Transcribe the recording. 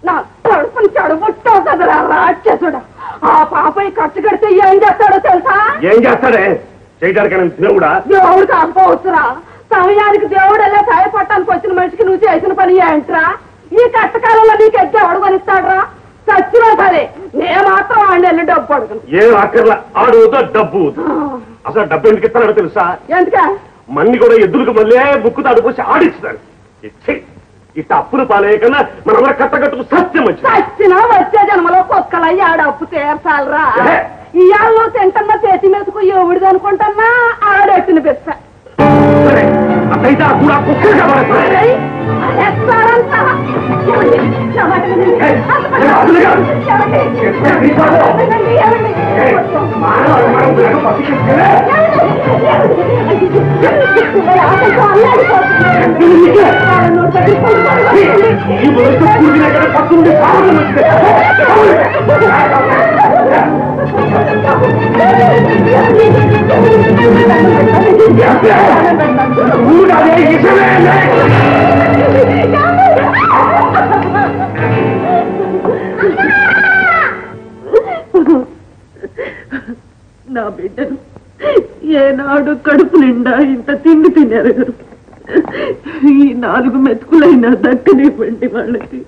నా కడుపుని చెడబుట్టావు కదరా రాక్షసుడు. ఆ పాప ఖర్చు కడితే ఏం చేస్తాడో తెలుసా? ఏం చేస్తాడే? చేయడానికి దేవుడా? దేవుడు కాకపోవచ్చురా. సమయానికి దేవుడు ఎలా సాయపడటానికి వచ్చిన మనిషికి నువ్వు చేసిన పని ఏంట్రా? ఈ కష్టకాలంలో నీకు ఎగ్గి ఎవడు కొనిస్తాడరా? చచ్చినా సరే నే మాత్రం ఆడిని వెళ్ళి డబ్బు అడుగును. ఏం అక్కర్లా, ఆడు డబ్బు. అసలు డబ్బు ఎందుకు ఇస్తాడో తెలుసా? ఎందుకా? మన్ని కూడా ఎద్దులకు మళ్ళీ బుక్కు తాడిపోసి ఆడిస్తాడు. ఇట్ట అప్పులు పాలేకన్నా మనందరూ కట్టగట్టుకు సత్యం వచ్చింది. చచ్చినా వచ్చే జన్మలో కుక్కలయ్యి ఆడ అప్పు తీర్చాలరా. ఇవాళ తింటన్నా చేతి మీదకు ఎవడిది అనుకుంటున్నా ఆడెట్టిన బెస్త. సరే అట్లయితే ఆ కూడా కుక్కగా నా బిడ్డను ఏనాడు కడుపు నిండా ఇంత తిండి తినేరగరు. ఈ 4 మెతుకులైనా దక్కనివ్వండి వాళ్ళకి.